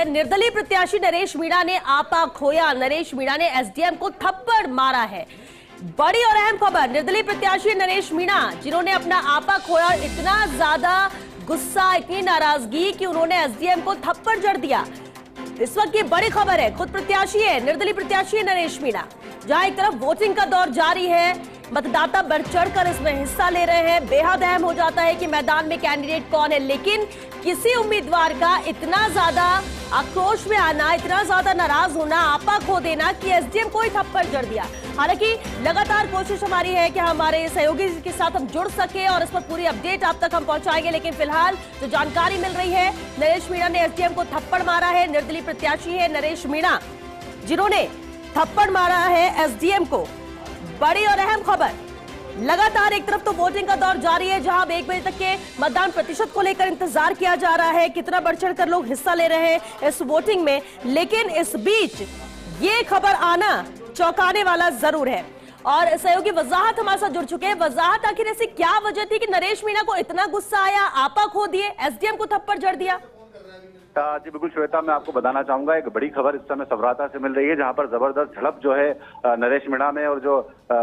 निर्दलीय प्रत्याशी नरेश मीणा ने आपा खोया। नरेश मीणा ने एसडीएम को थप्पड़ मारा है। बड़ी और अहम खबर, निर्दलीय प्रत्याशी नरेश मीणा जिन्होंने अपना आपा खोया, इतना ज्यादा गुस्सा, इतनी नाराजगी कि उन्होंने एसडीएम को थप्पड़ जड़ दिया। इस वक्त ये बड़ी खबर है, खुद प्रत्याशी है, निर्दलीय प्रत्याशी है नरेश मीणा। जहां एक तरफ वोटिंग का दौर जारी है, मतदाता बढ़ चढ़कर इसमें हिस्सा ले रहे हैं। बेहद अहम हो जाता है कि मैदान में कैंडिडेट कौन है, लेकिन किसी उम्मीदवार का इतना ज्यादा आक्रोश में आना, इतना ज्यादा नाराज होना, आपा खो देना कि एसडीएम को ही थप्पड़ जड़ दिया। हालांकि लगातार कोशिश हमारी है कि हमारे सहयोगी के साथ हम जुड़ सके और इस पर पूरी अपडेट आप तक हम पहुंचाएंगे, लेकिन फिलहाल जो जानकारी मिल रही है, नरेश मीणा ने एसडीएम को थप्पड़ मारा है। निर्दलीय प्रत्याशी है नरेश मीणा जिन्होंने थप्पड़ मारा है एसडीएम को। बड़ी और अहम खबर, लगातार एक तरफ तो वोटिंग का दौर जारी है, जहां 1 बजे तक के मतदान प्रतिशत को लेकर इंतजार किया जा रहा है, कितना बढ़ चढ़कर लोग हिस्सा ले रहे हैं इस वोटिंग में। लेकिन इस बीच ये खबर आना चौंकाने वाला जरूर है और सहयोगी वजाहत हमारे साथ जुड़ चुके हैं। वजाहत, आखिर ऐसी क्या वजह थी कि नरेश मीणा को इतना गुस्सा आया, आपा खो दिए, एसडीएम को थप्पड़ जड़ दिया? जी बिल्कुल श्वेता, मैं आपको बताना चाहूंगा, एक बड़ी खबर इस समय सबराता से मिल रही है, जहां पर जबरदस्त झड़प जो है नरेश मीणा में और जो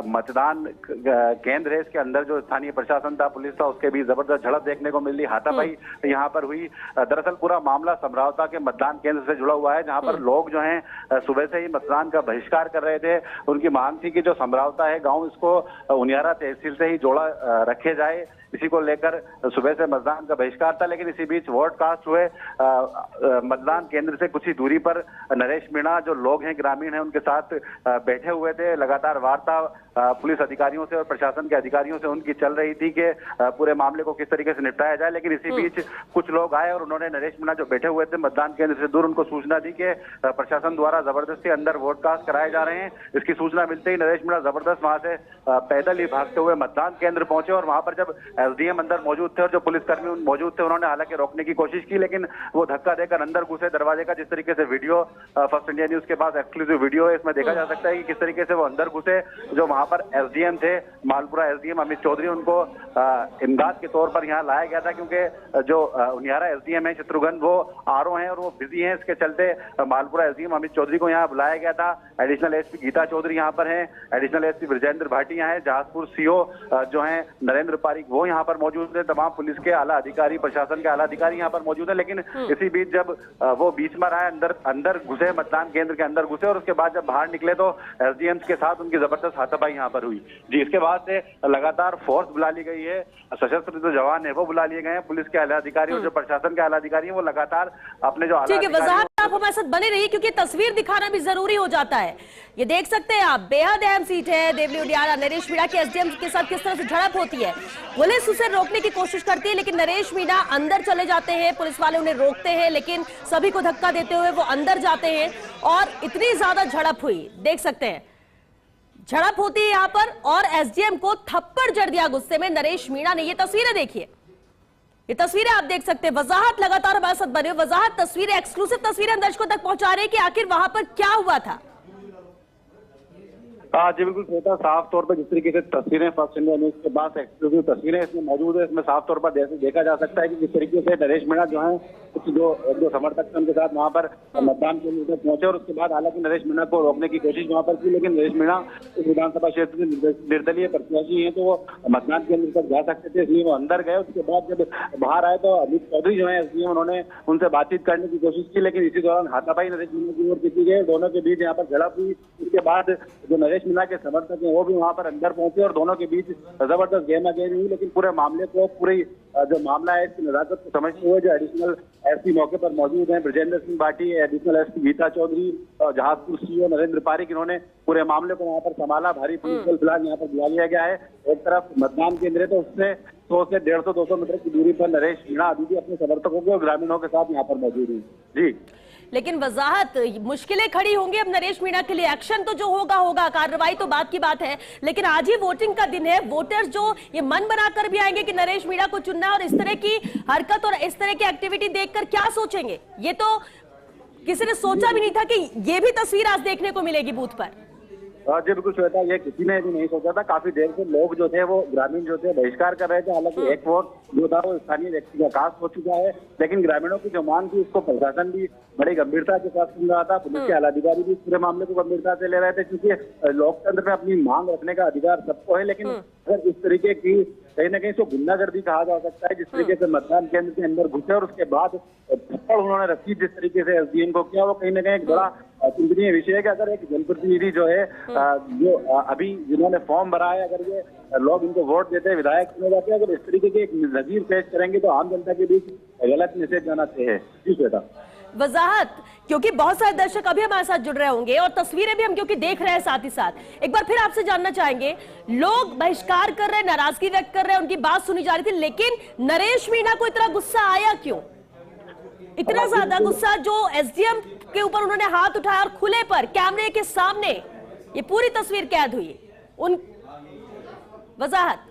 मतदान केंद्र है इसके अंदर जो स्थानीय प्रशासन था, पुलिस था, उसके भी जबरदस्त झड़प देखने को मिल रही। हाथापाई यहाँ पर हुई। दरअसल पूरा मामला समरावता के मतदान केंद्र से जुड़ा हुआ है, जहाँ पर लोग जो है सुबह से ही मतदान का बहिष्कार कर रहे थे। उनकी मांग थी कि जो समरावता है गाँव, इसको उनियारा तहसील से ही जोड़ा रखे जाए। इसी को लेकर सुबह से मतदान का बहिष्कार था। लेकिन इसी बीच वोट कास्ट हुए मतदान केंद्र से कुछ ही दूरी पर नरेश मीणा, जो लोग हैं, ग्रामीण हैं, उनके साथ बैठे हुए थे। लगातार वार्ता पुलिस अधिकारियों से और प्रशासन के अधिकारियों से उनकी चल रही थी कि पूरे मामले को किस तरीके से निपटाया जाए। लेकिन इसी बीच कुछ लोग आए और उन्होंने नरेश मीणा जो बैठे हुए थे मतदान केंद्र से दूर, उनको सूचना दी कि प्रशासन द्वारा जबरदस्ती अंदर वोट कास्ट कराए जा रहे हैं। इसकी सूचना मिलते ही नरेश मीणा जबरदस्त वहां से पैदल ही भागते हुए मतदान केंद्र पहुंचे और वहां पर जब एसडीएम अंदर मौजूद थे और जो पुलिसकर्मी मौजूद थे, उन्होंने हालांकि रोकने की कोशिश की, लेकिन वो धक्का देकर अंदर घुसे। दरवाजे का जिस तरीके से वीडियो फर्स्ट इंडिया न्यूज के पास एक्सक्लूसिव वीडियो है, इसमें देखा जा सकता है कि किस तरीके से वो अंदर घुसे। जो वहां पर एसडीएम थे, मालपुरा एसडीएम अमित चौधरी, उनको इमदाद के तौर पर यहाँ लाया गया था, क्योंकि जो उनियारा एसडीएम है शत्रुघ्न, वो आरओ हैं और वो बिजी हैं। इसके चलते मालपुरा एसडीएम अमित चौधरी को यहाँ बुलाया गया था। एडिशनल एसपी गीता चौधरी यहाँ पर है, एडिशनल एसपी ब्रजेंद्र भाटी यहाँ है, जहाजपुर सीओ जो है नरेंद्र पारिक वो यहाँ पर मौजूद है। तमाम पुलिस के आला अधिकारी, प्रशासन के आला अधिकारी यहाँ पर मौजूद है। लेकिन इसी बीच जब वो बीच में आए, अंदर घुसे, मतदान केंद्र के अंदर घुसे और उसके बाद जब बाहर निकले तो एसडीएम के साथ उनकी जबरदस्त हाथापाई यहाँ पर हुई। जी, इसके बाद से लगातार फोर्स बुला ली गई है, सशस्त्र जो जवान है वो बुला लिए गए हैं। पुलिस के आला अधिकारी और जो प्रशासन के आला अधिकारी है वो लगातार अपने जो ठीक है, वजाहत आप हमारे साथ बने रहिए, क्योंकि तस्वीर दिखाना भी जरूरी हो जाता है। ये देख सकते हैं आप, बेहद अहम सीट है देवली उडियारा। नरेश मीणा के एसडीएम के साथ किस तरह से झड़प होती है, पुलिस उसे रोकने की कोशिश करती है, लेकिन नरेश मीणा अंदर चले जाते हैं। पुलिस वाले उन्हें रोकते हैं, लेकिन सभी को धक्का देते हुए वो अंदर जाते हैं और इतनी ज्यादा झड़प हुई, देख सकते हैं झड़प होती है यहाँ पर और एसडीएम को थप्पड़ जड़ दिया गुस्से में नरेश मीणा ने। ये तस्वीरें देखिए, ये तस्वीरें आप देख सकते हैं। वजाहत लगातार हमारे साथ बने, वजाहत तस्वीरें, एक्सक्लूसिव तस्वीरें दर्शकों तक पहुंचा रहे हैं कि आखिर वहां पर क्या हुआ था। जी बिल्कुल श्वेता, साफ तौर पर जिस तरीके से तस्वीरें फर्स्ट इंडिया न्यूज के पास एक्सक्लूसिव तस्वीरें इसमें मौजूद है, इसमें साफ तौर पर देखा जा सकता है कि किस तरीके से नरेश मीणा जो है कुछ जो समर्थक थे उनके साथ वहां पर मतदान केंद्र तक पहुंचे और उसके बाद हालांकि नरेश मीणा को रोकने की कोशिश वहां पर की, लेकिन नरेश मीणा इस विधानसभा क्षेत्र के निर्दलीय प्रत्याशी हैं तो वो मतदान केंद्र तक जा सकते थे, इसलिए वो अंदर गए। उसके बाद जब बाहर आए तो अमित चौधरी जो है एसडीएम, उन्होंने उनसे बातचीत करने की कोशिश की, लेकिन इसी दौरान हाथापाई नरेश मीणा की ओर की गई। दोनों के बीच यहाँ पर झड़प हुई। उसके बाद जो नरेश मीणा के समर्थक वो भी वहां पर अंदर पहुंचे और दोनों के बीच जबरदस्त गेमागेमी हुई। लेकिन पूरे मामले को, पूरी जो मामला है इसकी नजाकत को समझते हुए जो एडिशनल एसपी मौके पर मौजूद हैं, Brajendra Singh Bhati, additional SP Geeta Chaudhary, Jahazpur CO Narendra Pareek, इन्होंने पूरे मामले को वहां पर संभाला। भारी पुलिस बल फिलहाल यहाँ पर बुला लिया गया है। एक तरफ मतदान केंद्र है तो उससे 100 से 150-200 मीटर की दूरी पर नरेश मीणा अभी भी अपने समर्थकों के और ग्रामीणों के साथ यहाँ पर मौजूद है। जी, लेकिन वजाहत, मुश्किलें खड़ी होंगी अब नरेश मीणा के लिए। एक्शन तो जो होगा, कार्रवाई तो बात की बात है, लेकिन आज ही वोटिंग का दिन है। वोटर्स जो ये मन बनाकर भी आएंगे कि नरेश मीणा को चुनना है और इस तरह की हरकत और इस तरह की एक्टिविटी देखकर क्या सोचेंगे, ये तो किसी ने सोचा भी नहीं था कि ये भी तस्वीर आज देखने को मिलेगी बूथ पर। जी बिल्कुल श्वेता, ये किसी ने भी नहीं सोचा था। काफी देर से लोग जो थे वो ग्रामीण जो थे बहिष्कार कर रहे थे। हालांकि एक वोट जो था वो स्थानीय व्यक्ति का कास्ट हो चुका है, लेकिन ग्रामीणों की जो मांग थी उसको प्रशासन भी बड़ी गंभीरता के साथ सुन रहा था। पुलिस के आलाधिकारी भी इस पूरे मामले को गंभीरता से ले रहे थे, क्योंकि लोकतंत्र में अपनी मांग रखने का अधिकार सबको है। लेकिन अगर इस तरीके की कहीं ना कहीं इसको गुंडागर्दी कहा जा सकता है, जिस तरीके से मतदान केंद्र के अंदर घुसे और उसके बाद थप्पड़ उन्होंने रखी जिस तरीके से एसडीएम को किया, वो कहीं ना कहीं एक बड़ा चिंतनीय विषय है कि अगर एक जनप्रतिनिधि जो है जो अभी जिन्होंने फॉर्म भरा है, अगर ये लोग इनको वोट देते हैं, विधायक चुने जाते हैं, अगर इस तरीके के एक नजीर पेश करेंगे तो आम जनता के बीच गलत मैसेज जाना चाहिए। जी श्वेता, वजाहत, क्योंकि बहुत सारे दर्शक अभी हमारे साथ जुड़ रहे होंगे और तस्वीरें भी हम क्योंकि देख रहे हैं साथ ही साथ, एक बार फिर आपसे जानना चाहेंगे, लोग बहिष्कार कर रहे हैं, नाराजगी व्यक्त कर रहे हैं, उनकी बात सुनी जा रही थी, लेकिन नरेश मीणा को इतना गुस्सा आया क्यों? इतना ज्यादा गुस्सा जो एसडीएम के ऊपर उन्होंने हाथ उठाया और खुले पर कैमरे के सामने ये पूरी तस्वीर कैद हुई। उन वजाहत।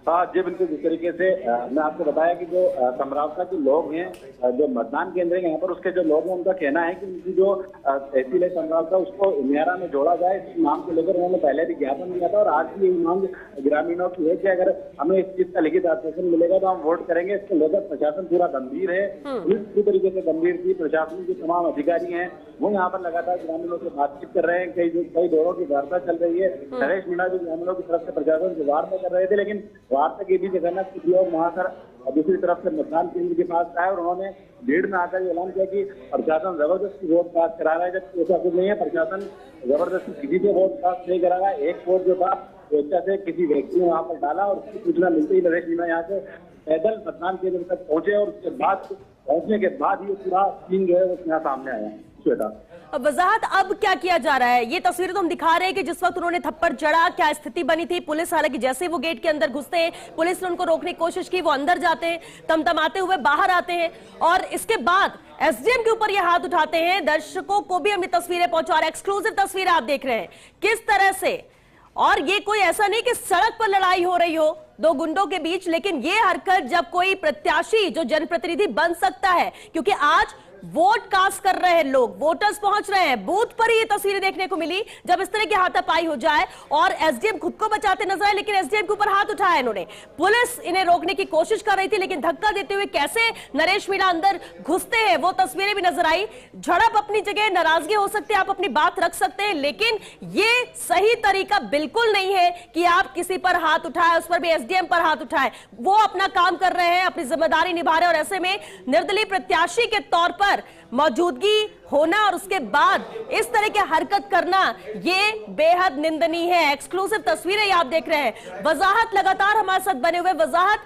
जी बिल्कुल, जिस तरीके से मैं आपको बताया कि जो समरावता के लोग हैं, जो मतदान केंद्र है यहाँ पर, उसके जो लोग हैं उनका कहना है कि उनकी जो तहसील है समरावता उसको नियारा में जोड़ा जाए। इस मांग को लेकर उन्होंने पहले भी ज्ञापन दिया था और आज भी ये मांग ग्रामीणों की है कि अगर हमें इस चीज का लिखित आश्वासन मिलेगा तो हम वोट करेंगे। इसको लेकर प्रशासन पूरा गंभीर है, पुलिस पूरी तरीके से गंभीर थी। प्रशासन के तमाम अधिकारी हैं वो यहाँ पर लगातार ग्रामीणों से बातचीत कर रहे हैं, कई दौरों की वार्ता चल रही है। नरेश मीणा भी ग्रामीणों की तरफ से प्रशासन से वार्ता कर रहे थे, लेकिन वार्ता के बीच अचानक कुछ लोग वहां पर दूसरी तरफ से मतदान केंद्र के पास आए और उन्होंने भीड़ में आकर ऐलान किया कि प्रशासन जबरदस्ती वोट कास्ट करा रहा है, जबकि ऐसा कुछ नहीं है। प्रशासन जबरदस्ती किसी से वोट कास्ट नहीं करा रहा है। एक वोट जो था स्वेच्छा से किसी व्यक्ति ने वहां पर डाला और उसकी सूचना मिलते ही नरेश मीणा यहाँ से पैदल मतदान केंद्र तक पहुंचे और उसके बाद पहुंचने के बाद ये पूरा सीन जो है वो यहाँ सामने आया। श्वेता, अब वजाहत, अब क्या किया जा रहा है? ये तस्वीरें तो हम दिखा रहे हैं कि जिस वक्त उन्होंने थप्पड़ जड़ा, क्या स्थिति बनी थी। पुलिस, हालांकि जैसे वो गेट के अंदर घुसते हैं, पुलिस ने उनको रोकने की कोशिश की, वो अंदर जाते हैं, तमतमाते हुए बाहर आते हैं और इसके बाद एसडीएम के ऊपर ये हाथ उठाते हैं। दर्शकों को भी हम ये तस्वीरें पहुंचा रहे हैं, एक्सक्लूसिव तस्वीरें आप देख रहे हैं किस तरह से। और ये कोई ऐसा नहीं कि सड़क पर लड़ाई हो रही हो दो गुंडों के बीच, लेकिन ये हरकत जब कोई प्रत्याशी जो जनप्रतिनिधि बन सकता है, क्योंकि आज वोट कास्ट कर रहे हैं लोग, वोटर्स पहुंच रहे हैं बूथ पर, ही ये तस्वीरें देखने को मिली जब इस तरह की हाथापाई हो जाए और एसडीएम खुद को बचाते नजर आए, लेकिन एसडीएम के ऊपर हाथ उठाया इन्होंने। पुलिस इन्हें रोकने की कोशिश कर रही थी, लेकिन धक्का देते हुए कैसे नरेश मीणा अंदर घुसते हैं वो तस्वीरें भी नजर आई। झड़प अपनी जगह, नाराजगी हो सकती है, आप अपनी बात रख सकते हैं, लेकिन ये सही तरीका बिल्कुल नहीं है कि आप किसी पर हाथ उठाए, उस पर भी एसडीएम पर हाथ उठाए। वो अपना काम कर रहे हैं, अपनी जिम्मेदारी निभा रहे हैं और ऐसे में निर्दलीय प्रत्याशी के तौर पर मौजूदगी होना और उसके बाद इस तरह की हरकत करना ये बेहद निंदनीय है। एक्सक्लूसिव तस्वीरें आप देख रहे हैं। वजाहत लगातार हमारे साथ बने हुए। वजाहत,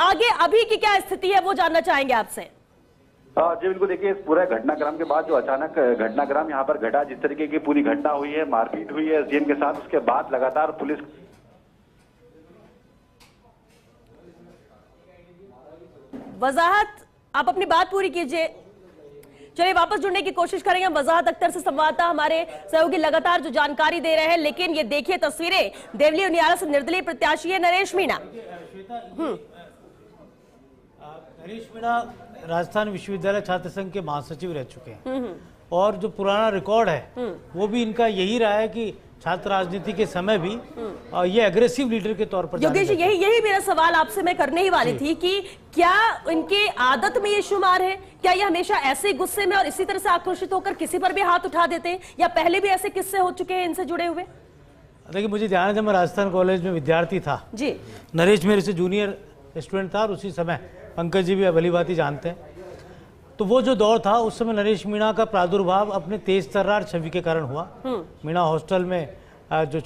आगे अभी की क्या स्थिति है वो जानना चाहेंगे आपसे। जी बिल्कुल, देखिए इस पूरे घटनाक्रम के बाद जो अचानक घटनाक्रम यहाँ पर घटा, जिस तरीके की पूरी घटना हुई है, मारपीट हुई है एसडीएम के साथ, उसके बाद लगातार पुलिस। वजाहत, आप अपनी बात पूरी कीजिए। चलिए वापस जुड़ने की कोशिश करेंगे। वजाहत अख्तर से संवाददाता हमारे सहयोगी लगातार जो जानकारी दे रहे हैं, लेकिन ये देखिए तस्वीरें, देवली उनियारा से निर्दलीय प्रत्याशी है नरेश मीणा। नरेश मीणा राजस्थान विश्वविद्यालय छात्र संघ के महासचिव रह चुके हैं और जो पुराना रिकॉर्ड है वो भी इनका यही रहा है कि छात्र राजनीति के समय भी ये एग्रेसिव लीडर के तौर पर। योगेश, यही मेरा सवाल आपसे मैं करने ही वाली थी कि क्या इनके आदत में ये शुमार है, क्या ये हमेशा ऐसे गुस्से में और इसी तरह से आक्रोशित होकर किसी पर भी हाथ उठा देते हैं, या पहले भी ऐसे किस्से हो चुके हैं इनसे जुड़े हुए? देखिए, मुझे ध्यान है जब मैं राजस्थान कॉलेज में विद्यार्थी था जी, नरेश मेरे से जूनियर स्टूडेंट था और उसी समय पंकज जी भी भली बात ही जानते हैं, तो वो जो दौर था उस समय नरेश मीणा का प्रादुर्भाव अपने तेज तर्रार छवि के कारण हुआ। मीणा हॉस्टल में जो